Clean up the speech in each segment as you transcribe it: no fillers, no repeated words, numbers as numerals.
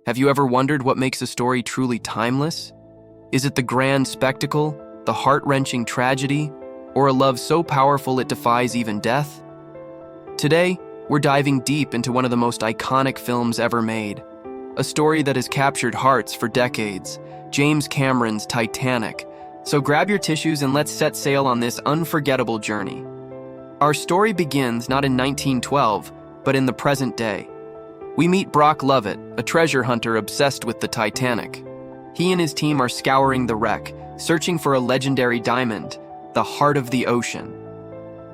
Have you ever wondered what makes a story truly timeless? Is it the grand spectacle, the heart-wrenching tragedy, or a love so powerful it defies even death? Today, we're diving deep into one of the most iconic films ever made, a story that has captured hearts for decades, James Cameron's Titanic. So grab your tissues and let's set sail on this unforgettable journey. Our story begins not in 1912, but in the present day. We meet Brock Lovett, a treasure hunter obsessed with the Titanic. He and his team are scouring the wreck, searching for a legendary diamond, the heart of the ocean.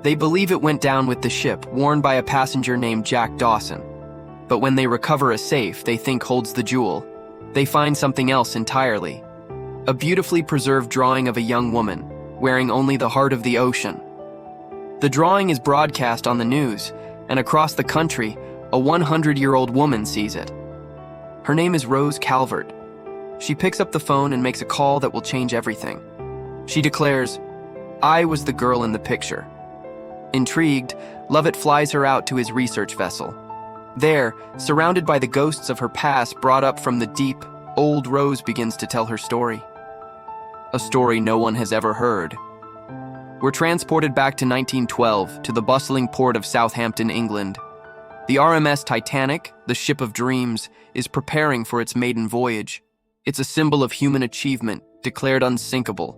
They believe it went down with the ship, worn by a passenger named Jack Dawson. But when they recover a safe they think holds the jewel, they find something else entirely. A beautifully preserved drawing of a young woman, wearing only the heart of the ocean. The drawing is broadcast on the news, and across the country, a 100-year-old woman sees it. Her name is Rose Calvert. She picks up the phone and makes a call that will change everything. She declares, "I was the girl in the picture." Intrigued, Lovett flies her out to his research vessel. There, surrounded by the ghosts of her past brought up from the deep, old Rose begins to tell her story. A story no one has ever heard. We're transported back to 1912 to the bustling port of Southampton, England. The RMS Titanic, the ship of dreams, is preparing for its maiden voyage. It's a symbol of human achievement, declared unsinkable.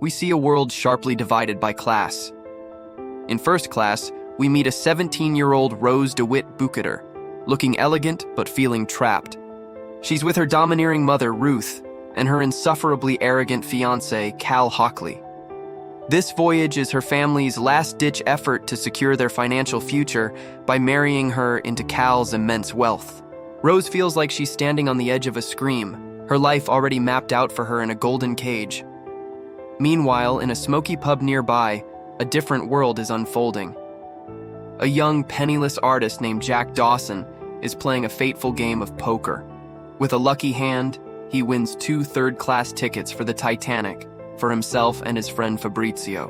We see a world sharply divided by class. In first class, we meet a 17-year-old Rose DeWitt Bukater, looking elegant but feeling trapped. She's with her domineering mother, Ruth, and her insufferably arrogant fiancé, Cal Hockley. This voyage is her family's last-ditch effort to secure their financial future by marrying her into Cal's immense wealth. Rose feels like she's standing on the edge of a scream, her life already mapped out for her in a golden cage. Meanwhile, in a smoky pub nearby, a different world is unfolding. A young, penniless artist named Jack Dawson is playing a fateful game of poker. With a lucky hand, he wins 2 third-class tickets for the Titanic, for himself and his friend Fabrizio.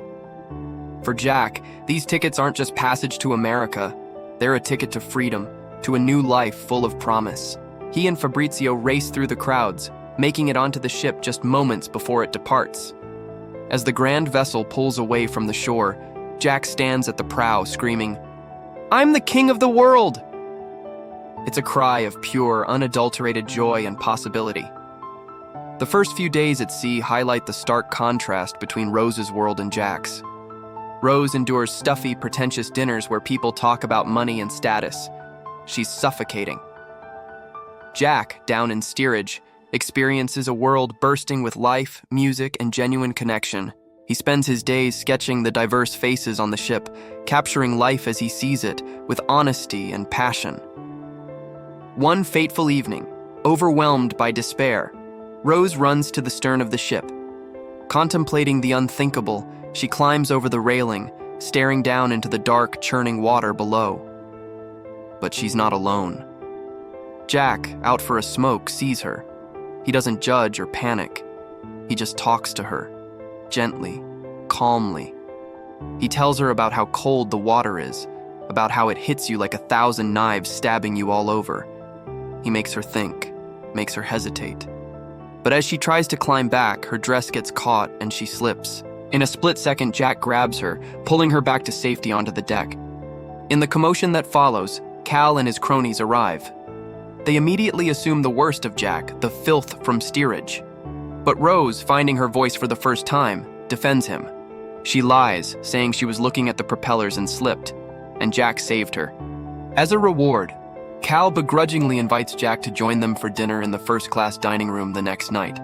For Jack, these tickets aren't just passage to America, they're a ticket to freedom, to a new life full of promise. He and Fabrizio race through the crowds, making it onto the ship just moments before it departs. As the grand vessel pulls away from the shore, Jack stands at the prow screaming, "I'm the king of the world!" It's a cry of pure, unadulterated joy and possibility. The first few days at sea highlight the stark contrast between Rose's world and Jack's. Rose endures stuffy, pretentious dinners where people talk about money and status. She's suffocating. Jack, down in steerage, experiences a world bursting with life, music, and genuine connection. He spends his days sketching the diverse faces on the ship, capturing life as he sees it, with honesty and passion. One fateful evening, overwhelmed by despair, Rose runs to the stern of the ship. Contemplating the unthinkable, she climbs over the railing, staring down into the dark, churning water below. But she's not alone. Jack, out for a smoke, sees her. He doesn't judge or panic. He just talks to her, gently, calmly. He tells her about how cold the water is, about how it hits you like 1,000 knives stabbing you all over. He makes her think, makes her hesitate. But as she tries to climb back, her dress gets caught and she slips. In a split second, Jack grabs her, pulling her back to safety onto the deck. In the commotion that follows, Cal and his cronies arrive. They immediately assume the worst of Jack, the filth from steerage. But Rose, finding her voice for the first time, defends him. She lies, saying she was looking at the propellers and slipped, and Jack saved her. As a reward, Cal begrudgingly invites Jack to join them for dinner in the first-class dining room the next night.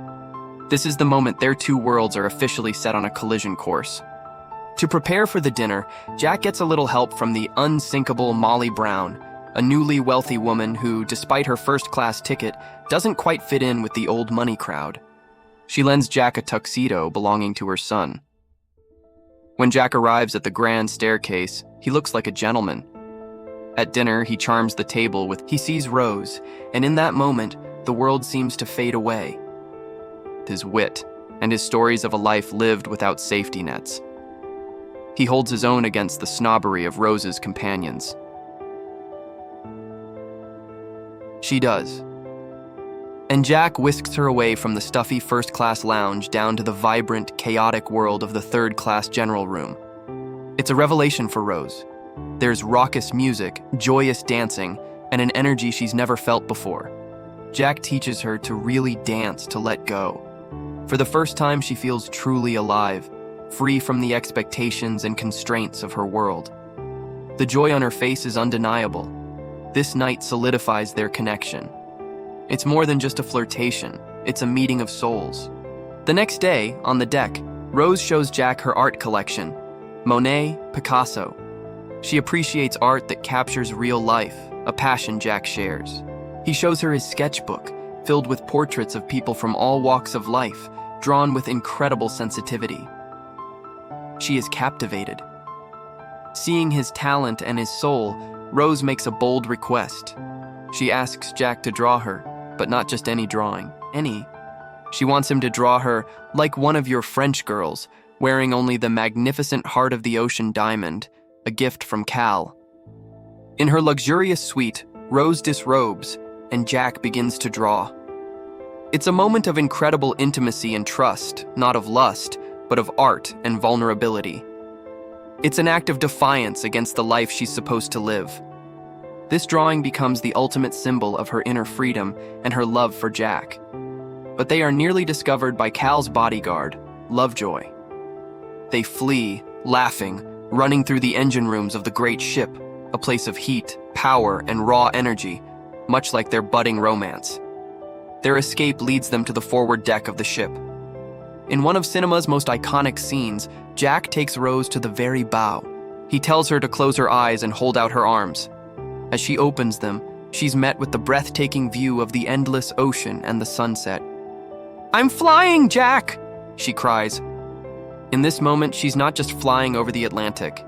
This is the moment their two worlds are officially set on a collision course. To prepare for the dinner, Jack gets a little help from the unsinkable Molly Brown, a newly wealthy woman who, despite her first-class ticket, doesn't quite fit in with the old money crowd. She lends Jack a tuxedo belonging to her son. When Jack arrives at the grand staircase, he looks like a gentleman. At dinner, he charms the table he sees Rose, and in that moment, the world seems to fade away. His wit, and his stories of a life lived without safety nets. He holds his own against the snobbery of Rose's companions. She does. and Jack whisks her away from the stuffy first-class lounge down to the vibrant, chaotic world of the third-class general room. It's a revelation for Rose. There's raucous music, joyous dancing, and an energy she's never felt before. Jack teaches her to really dance, to let go. For the first time, she feels truly alive, free from the expectations and constraints of her world. The joy on her face is undeniable. This night solidifies their connection. It's more than just a flirtation, it's a meeting of souls. The next day, on the deck, Rose shows Jack her art collection, Monet, Picasso. She appreciates art that captures real life, a passion Jack shares. He shows her his sketchbook, filled with portraits of people from all walks of life, drawn with incredible sensitivity. She is captivated. Seeing his talent and his soul, Rose makes a bold request. She asks Jack to draw her, but not just any drawing, any. She wants him to draw her like one of your French girls, wearing only the magnificent Heart of the Ocean diamond, a gift from Cal. In her luxurious suite, Rose disrobes, and Jack begins to draw. It's a moment of incredible intimacy and trust, not of lust, but of art and vulnerability. It's an act of defiance against the life she's supposed to live. This drawing becomes the ultimate symbol of her inner freedom and her love for Jack. But they are nearly discovered by Cal's bodyguard, Lovejoy. They flee, laughing, running through the engine rooms of the great ship, a place of heat, power, and raw energy, much like their budding romance. Their escape leads them to the forward deck of the ship. In one of cinema's most iconic scenes, Jack takes Rose to the very bow. He tells her to close her eyes and hold out her arms. As she opens them, she's met with the breathtaking view of the endless ocean and the sunset. "I'm flying, Jack!" she cries. In this moment, she's not just flying over the Atlantic.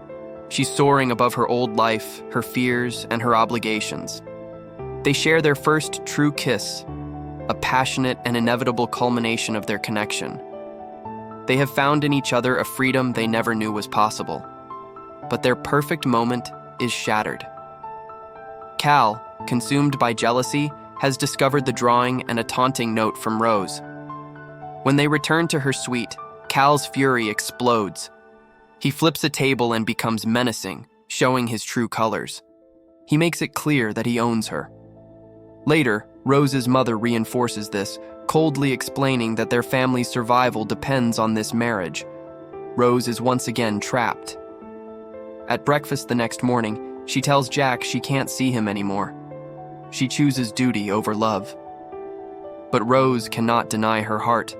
She's soaring above her old life, her fears, and her obligations. They share their first true kiss, a passionate and inevitable culmination of their connection. They have found in each other a freedom they never knew was possible. But their perfect moment is shattered. Cal, consumed by jealousy, has discovered the drawing and a taunting note from Rose. When they return to her suite, Cal's fury explodes. He flips a table and becomes menacing, showing his true colors. He makes it clear that he owns her. Later, Rose's mother reinforces this, coldly explaining that their family's survival depends on this marriage. Rose is once again trapped. At breakfast the next morning, she tells Jack she can't see him anymore. She chooses duty over love. But Rose cannot deny her heart.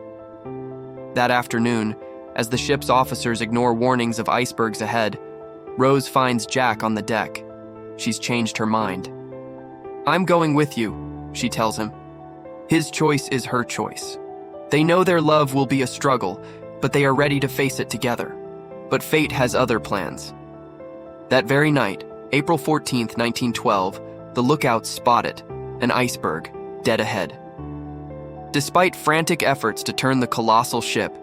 That afternoon, as the ship's officers ignore warnings of icebergs ahead, Rose finds Jack on the deck. She's changed her mind. "I'm going with you," she tells him. His choice is her choice. They know their love will be a struggle, but they are ready to face it together. But fate has other plans. That very night, April 14th, 1912, the lookouts spot it, an iceberg, dead ahead. Despite frantic efforts to turn the colossal ship,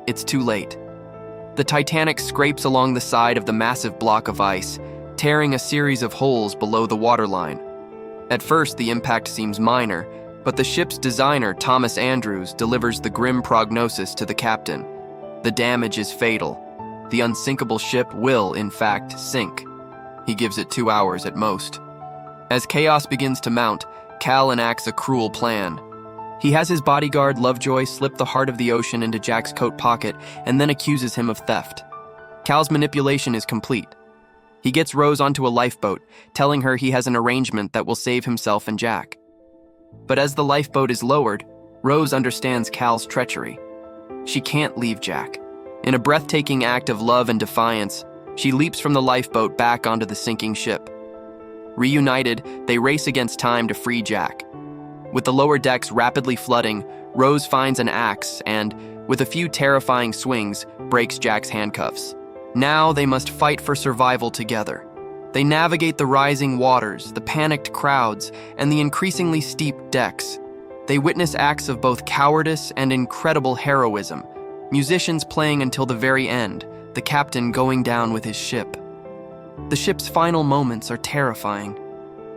it's too late. The Titanic scrapes along the side of the massive block of ice, tearing a series of holes below the waterline. At first, the impact seems minor, but the ship's designer, Thomas Andrews, delivers the grim prognosis to the captain. The damage is fatal. The unsinkable ship will, in fact, sink. He gives it 2 hours at most. As chaos begins to mount, Cal enacts a cruel plan. He has his bodyguard, Lovejoy, slip the Heart of the Ocean into Jack's coat pocket and then accuses him of theft. Cal's manipulation is complete. He gets Rose onto a lifeboat, telling her he has an arrangement that will save himself and Jack. But as the lifeboat is lowered, Rose understands Cal's treachery. She can't leave Jack. In a breathtaking act of love and defiance, she leaps from the lifeboat back onto the sinking ship. Reunited, they race against time to free Jack. With the lower decks rapidly flooding, Rose finds an axe and, with a few terrifying swings, breaks Jack's handcuffs. Now they must fight for survival together. They navigate the rising waters, the panicked crowds, and the increasingly steep decks. They witness acts of both cowardice and incredible heroism, musicians playing until the very end, the captain going down with his ship. The ship's final moments are terrifying.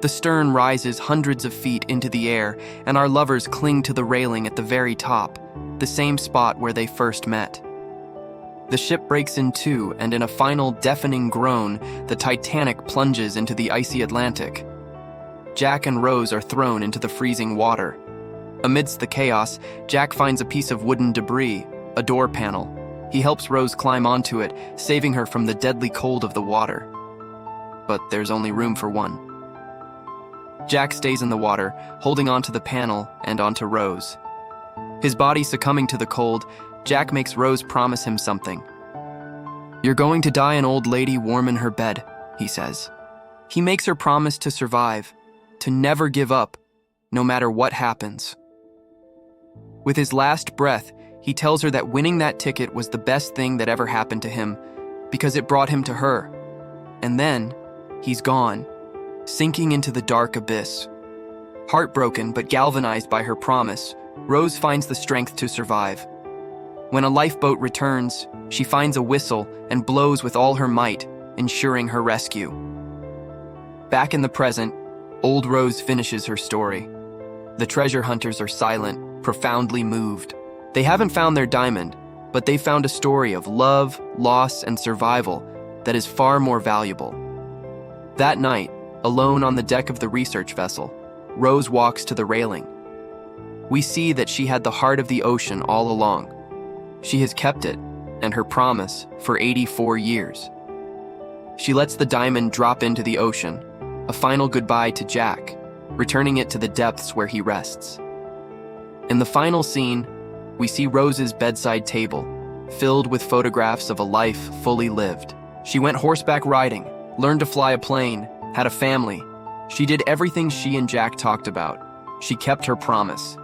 The stern rises hundreds of feet into the air, and our lovers cling to the railing at the very top, the same spot where they first met. The ship breaks in two, and in a final deafening groan, the Titanic plunges into the icy Atlantic. Jack and Rose are thrown into the freezing water. Amidst the chaos, Jack finds a piece of wooden debris, a door panel. He helps Rose climb onto it, saving her from the deadly cold of the water. But there's only room for one. Jack stays in the water, holding onto the panel and onto Rose. His body succumbing to the cold, Jack makes Rose promise him something. "You're going to die an old lady warm in her bed," he says. He makes her promise to survive, to never give up, no matter what happens. With his last breath, he tells her that winning that ticket was the best thing that ever happened to him, because it brought him to her. And then, he's gone, sinking into the dark abyss. Heartbroken but galvanized by her promise, Rose finds the strength to survive. When a lifeboat returns, she finds a whistle and blows with all her might, ensuring her rescue. Back in the present, old Rose finishes her story. The treasure hunters are silent, profoundly moved. They haven't found their diamond, but they found a story of love, loss, and survival that is far more valuable. That night, alone on the deck of the research vessel, Rose walks to the railing. We see that she had the heart of the ocean all along. She has kept it, and her promise, for 84 years. She lets the diamond drop into the ocean, a final goodbye to Jack, returning it to the depths where he rests. In the final scene, we see Rose's bedside table, filled with photographs of a life fully lived. She went horseback riding, learned to fly a plane, had a family. She did everything she and Jack talked about. She kept her promise.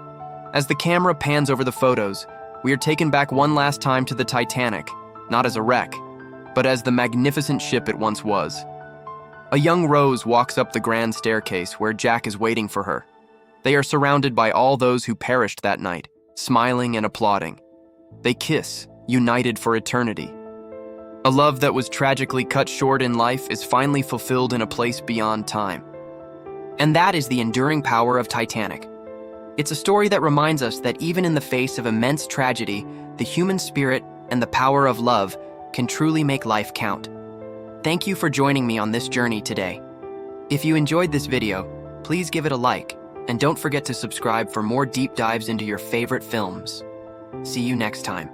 As the camera pans over the photos, we are taken back one last time to the Titanic, not as a wreck, but as the magnificent ship it once was. A young Rose walks up the grand staircase where Jack is waiting for her. They are surrounded by all those who perished that night, smiling and applauding. They kiss, united for eternity. A love that was tragically cut short in life is finally fulfilled in a place beyond time. And that is the enduring power of Titanic. It's a story that reminds us that even in the face of immense tragedy, the human spirit and the power of love can truly make life count. Thank you for joining me on this journey today. If you enjoyed this video, please give it a like, and don't forget to subscribe for more deep dives into your favorite films. See you next time.